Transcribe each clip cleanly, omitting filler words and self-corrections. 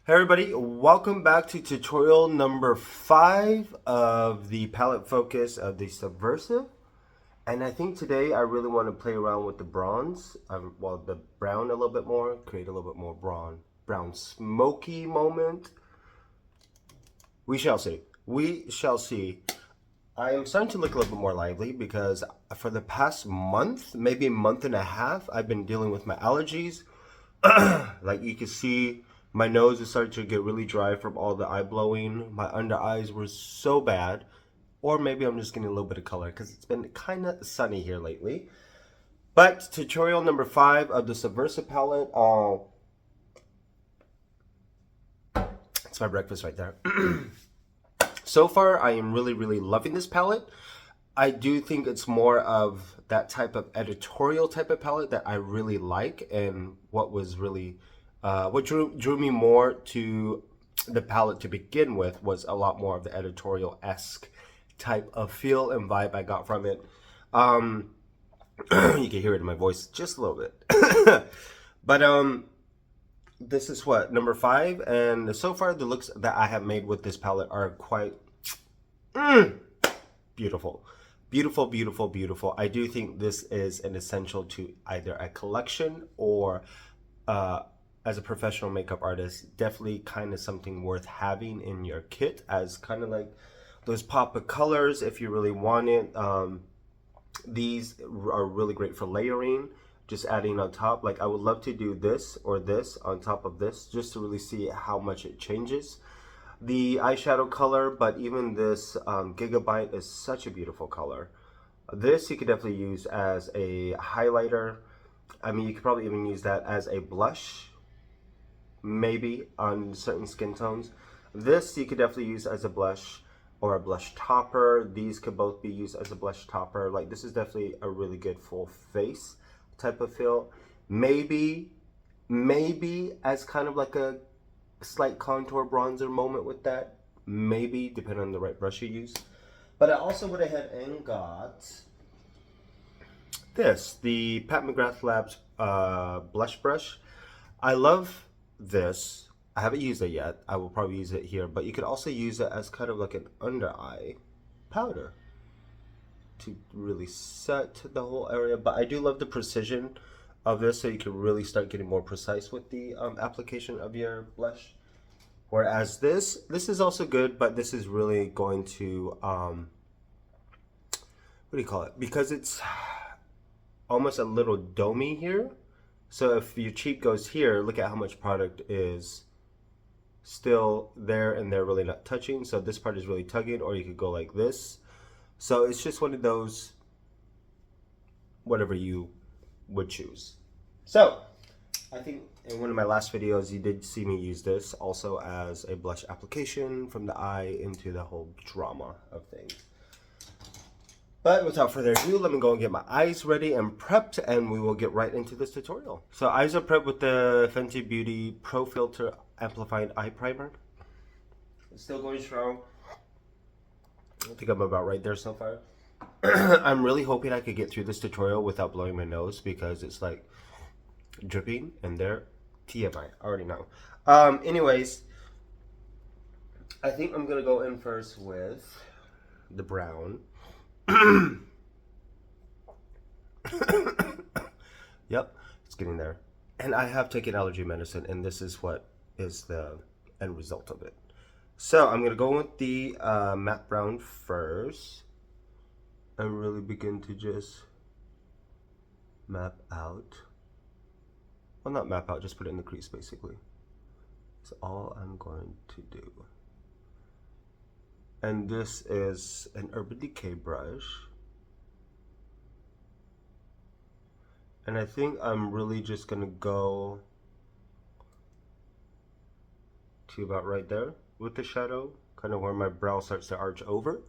Hey everybody, welcome back to tutorial number 5 of the palette focus of the Subversive. And I think today I really want to play around with the bronze, well the brown a little bit more, create a little bit more brown smoky moment. We shall see. We shall see. I am starting to look a little bit more lively because for the past month, maybe a month and a half, I've been dealing with my allergies. Like you can see, my nose is starting to get really dry from all the eye blowing. My under eyes were so bad. Or maybe I'm just getting a little bit of color because it's been kind of sunny here lately. But tutorial number 5 of the Subversive palette. It's my breakfast right there. So far, I am really loving this palette. I do think it's more of that type of editorial type of palette that I really like, and what was really what drew me more to the palette to begin with was a lot more of the editorial-esque type of feel and vibe I got from it. You can hear it in my voice just a little bit. But this is what, number 5, and so far the looks that I have made with this palette are quite beautiful. Beautiful. I do think this is an essential to either a collection or as a professional makeup artist, definitely kind of something worth having in your kit as kind of like those pop of colors if you really want it. These are really great for layering, just adding on top. Like I would love to do this or this on top of this just to really see how much it changes the eyeshadow color. But even this Gigabyte is such a beautiful color. This you could definitely use as a highlighter. I mean, you could probably even use that as a blush, maybe on certain skin tones. This you could definitely use as a blush or a blush topper. These could both be used as a blush topper. Like this is definitely a really good full face type of feel. Maybe as kind of like a slight contour bronzer moment with that. Maybe, depending on the right brush you use. But I also went ahead and got this, the Pat McGrath Labs blush brush. I love this. I haven't used it yet. I will probably use it here, but you could also use it as kind of like an under eye powder to really set the whole area. But I do love the precision of this, so you can really start getting more precise with the application of your blush. Whereas this is also good, but this is really going to what do you call it? Because it's almost a little domey here. So if your cheek goes here, look at how much product is still there and they're really not touching. So this part is really tugging, or you could go like this. So it's just one of those, whatever you would choose. So I think in one of my last videos you did see me use this also as a blush application from the eye into the whole drama of things. But without further ado, let me go and get my eyes ready and prepped, and we will get right into this tutorial. So eyes are prepped with the Fenty Beauty Pro Filter Amplified Eye Primer. It's still going strong. I think I'm about right there so far. I'm really hoping I could get through this tutorial without blowing my nose, because it's like dripping and there. TMI, I already know. Anyways, I think I'm gonna go in first with the brown. Yep, it's getting there. And I have taken allergy medicine, and this is what is the end result of it. So I'm gonna go with the matte brown first and really begin to just map out. Well, not map out, just put it in the crease basically. That's all I'm going to do. And this is an Urban Decay brush. And I think I'm really just gonna go to about right there with the shadow, kind of where my brow starts to arch over.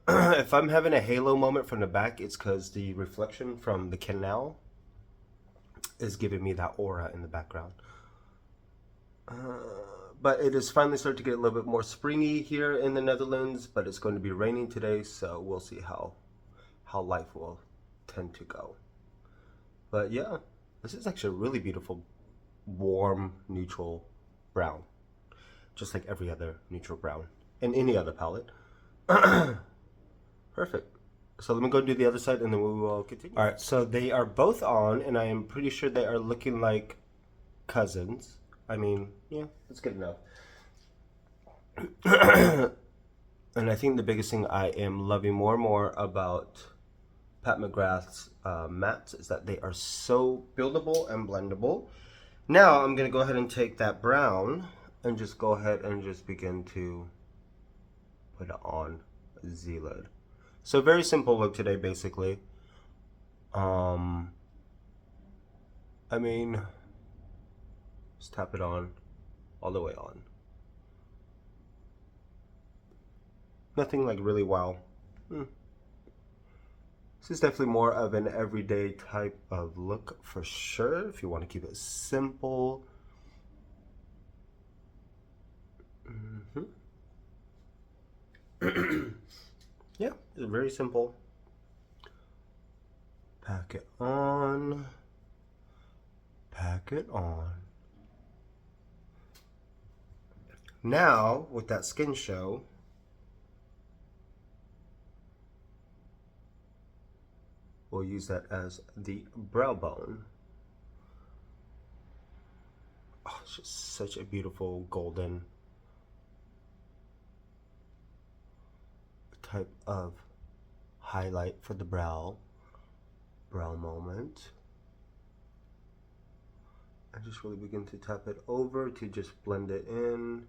If I'm having a halo moment from the back, it's because the reflection from the canal is giving me that aura in the background. But it is finally starting to get a little bit more springy here in the Netherlands, but it's going to be raining today, so we'll see how life will tend to go. But yeah, this is actually a really beautiful warm neutral brown, just like every other neutral brown in any other palette. Perfect. So let me go do the other side and then we will continue. All right, so they are both on and I am pretty sure they are looking like cousins. I mean, yeah, that's good enough. And I think the biggest thing I am loving more and more about Pat McGrath's mattes is that they are so buildable and blendable. Now I'm gonna go ahead and take that brown and just go ahead and just begin to put it on the lid. So very simple look today, basically. I mean, just tap it on, all the way on. Nothing like really wow. This is definitely more of an everyday type of look for sure, if you want to keep it simple. Yeah, it's very simple. Pack it on. Pack it on. Now, with that Skinshow, we'll use that as the brow bone. Oh, it's just such a beautiful golden type of highlight for the brow moment. I just really begin to tap it over to just blend it in.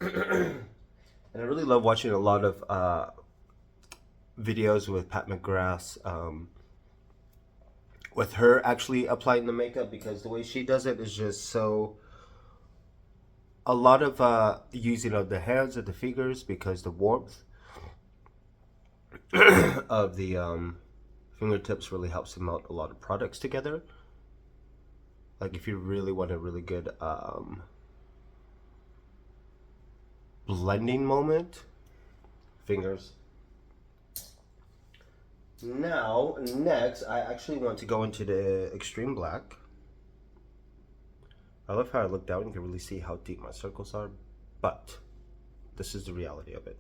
And I really love watching a lot of videos with Pat McGrath's with her actually applying the makeup, because the way she does it is just so, a lot of using of the hands or the fingers, because the warmth of the fingertips really helps to melt a lot of products together. Like if you really want a really good blending moment, fingers. Now, next, I actually want to go into the Xtreme Black. I love how I look down, you can really see how deep my circles are, but this is the reality of it.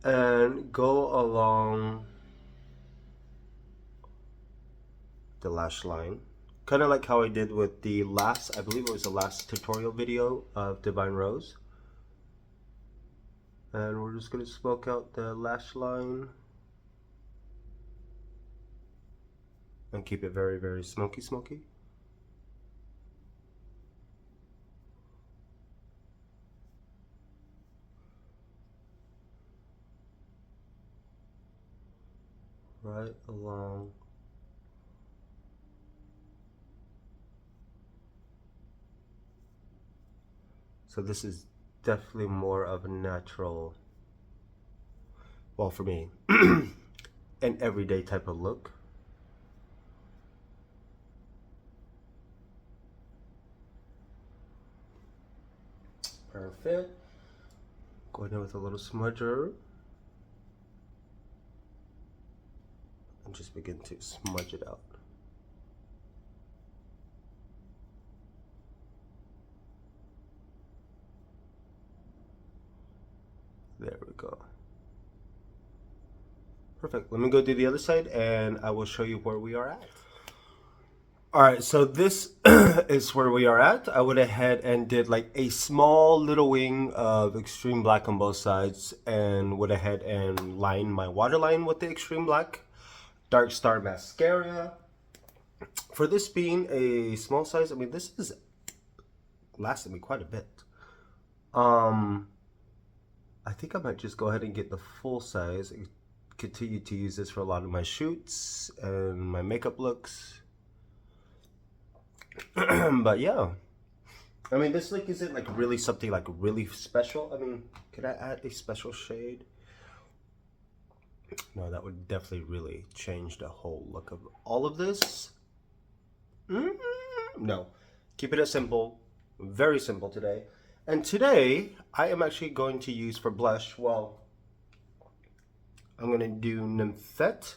And go along the lash line, kind of like how I did with the last, I believe it was the last tutorial video of Divine Rose. And we're just going to smoke out the lash line and keep it very, very smoky. Right along. So this is definitely more of a natural, well for me, an everyday type of look. Perfect. Going in with a little smudger. And just begin to smudge it out. There we go. Perfect. Let me go do the other side and I will show you where we are at. Alright, so this is where we are at. I went ahead and did like a small little wing of Xtreme Black on both sides and went ahead and lined my waterline with the Xtreme Black Dark Star mascara. For this being a small size, I mean this is lasted me quite a bit. I think I might just go ahead and get the full size and continue to use this for a lot of my shoots and my makeup looks. But yeah, I mean this look isn't like really something like really special. I mean, could I add a special shade? No, that would definitely really change the whole look of all of this. No, keep it as simple, very simple today. And today I am actually going to use for blush, well, I'm going to do Nymphette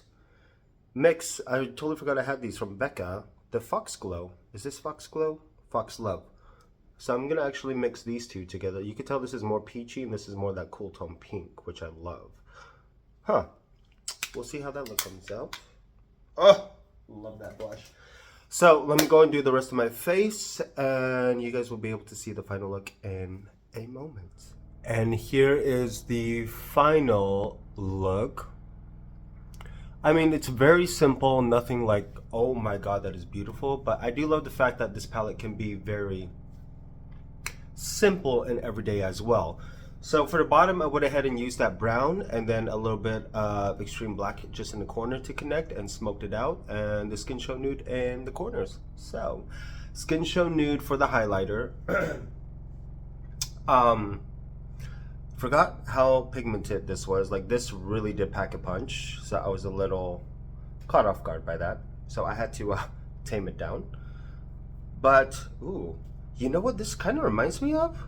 mix. I totally forgot I had these from Becca. The Fox Glow. Is this Fox Glow? Fox Love. So I'm gonna actually mix these two together. You can tell this is more peachy and this is more that cool tone pink, which I love. Huh. We'll see how that look comes out. Oh, love that blush. So let me go and do the rest of my face and you guys will be able to see the final look in a moment. And here is the final look. I mean, it's very simple, nothing like, oh my god, that is beautiful. But I do love the fact that this palette can be very simple and everyday as well. So for the bottom, I went ahead and used that brown and then a little bit of Xtreme Black just in the corner to connect and smoked it out, and the Skinshow Nude in the corners. So Skinshow Nude for the highlighter. Forgot how pigmented this was. Like, this really did pack a punch, so I was a little caught off guard by that, so I had to tame it down. But ooh, you know what this kind of reminds me of?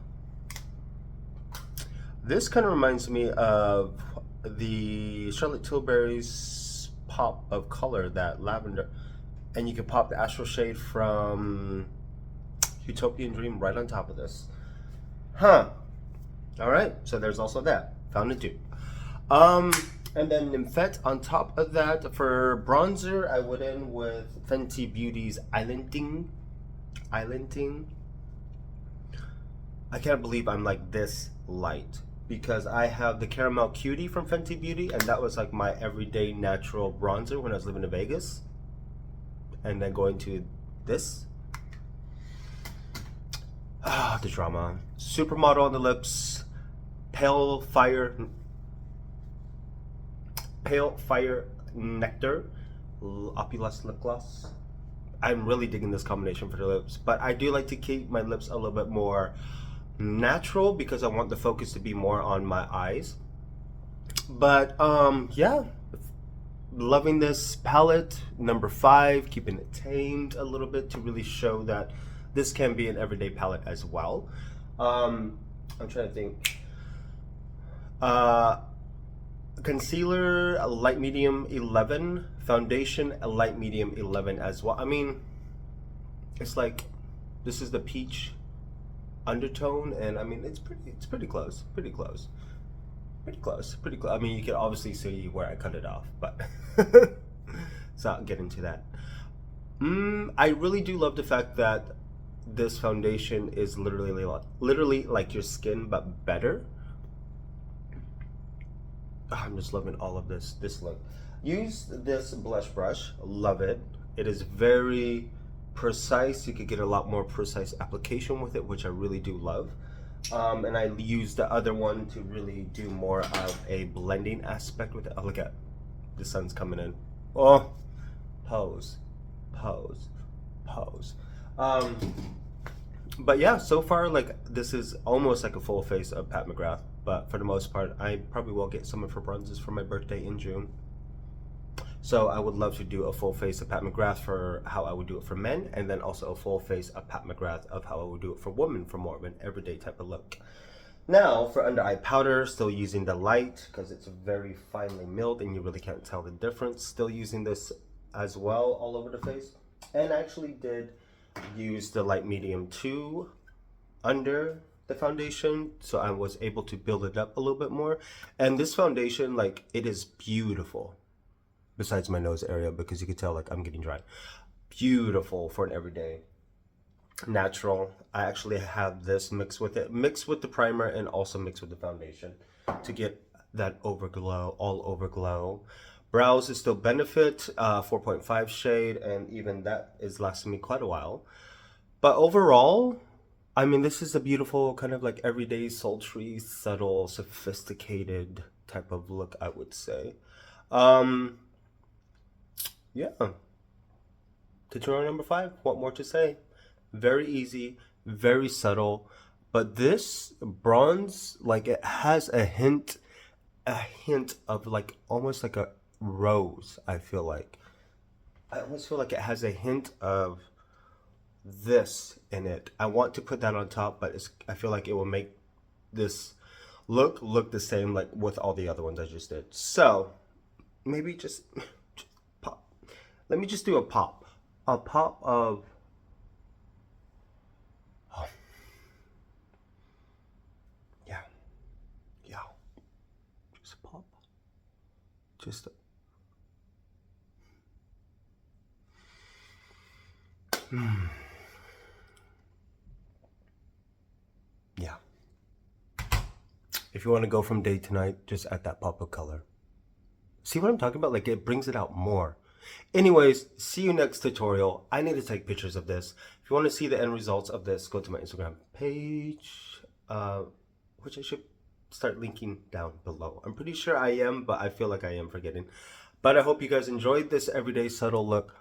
This kind of reminds me of the Charlotte Tilbury's pop of color, that lavender, and you can pop the astral shade from Utopian Dream right on top of this. Huh. All right, so there's also that. Found it too. And then Nymphette on top of that. For bronzer, I went in with Fenty Beauty's Islanding. I can't believe I'm like this light, because I have the Caramel Cutie from Fenty Beauty, and that was like my everyday natural bronzer when I was living in Vegas. And then going to this. Ah, the drama. Supermodel on the lips. Pale Fire Nectar Opulous Lip Gloss. I'm really digging this combination for the lips, but I do like to keep my lips a little bit more natural because I want the focus to be more on my eyes. But yeah, loving this palette, number 5, keeping it tamed a little bit to really show that this can be an everyday palette as well. I'm trying to think. Concealer, light medium 11. Foundation, light medium 11 as well. I mean, it's like, this is the peach undertone, and I mean, it's pretty close. I mean, you can obviously see where I cut it off, but so I'll get into that. I really do love the fact that this foundation is literally like your skin, but better. I'm just loving all of this look. Use this blush brush, love it. It is very precise. You could get a lot more precise application with it, which I really do love. And I used the other one to really do more of a blending aspect with it. Oh, look at the sun's coming in. Oh, pose. But yeah, so far, like, this is almost like a full face of Pat McGrath, but for the most part, I probably will get some of her bronzes for my birthday in June. So I would love to do a full face of Pat McGrath for how I would do it for men, and then also a full face of Pat McGrath of how I would do it for women, for more of an everyday type of look. Now, for under eye powder, still using the light because it's very finely milled and you really can't tell the difference. Still using this as well all over the face. And I actually did use the light medium 2 under the foundation, so I was able to build it up a little bit more. And this foundation, like, it is beautiful, besides my nose area, because you can tell, like, I'm getting dry. Beautiful for an everyday natural. I actually have this mixed with it, mixed with the primer and also mixed with the foundation to get that overglow, all over glow. Brows is still Benefit 4.5 shade, and even that is lasting me quite a while. But overall, I mean, this is a beautiful kind of like everyday, sultry, subtle, sophisticated type of look, I would say. Yeah. Tutorial number 5, what more to say? Very easy, very subtle, but this bronze, like, it has a hint of like almost like a rose. I almost feel like it has a hint of this in it. I want to put that on top, but I feel like it will make this look the same like with all the other ones I just did. So maybe just pop. Let me just do a pop of, oh, yeah, just a pop, just a, yeah. If you want to go from day to night, just add that pop of color. See what I'm talking about? Like, it brings it out more. Anyways, see you next tutorial. I need to take pictures of this. If you want to see the end results of this, go to my Instagram page, which I should start linking down below. I'm pretty sure I am, but I feel like I am forgetting. But I hope you guys enjoyed this everyday subtle look.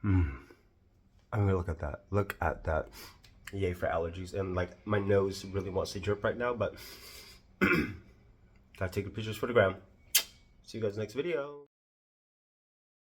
I'm gonna look at that. Look at that. Yay for allergies. And like, my nose really wants to drip right now, but gotta take the pictures for the gram. See you guys next video.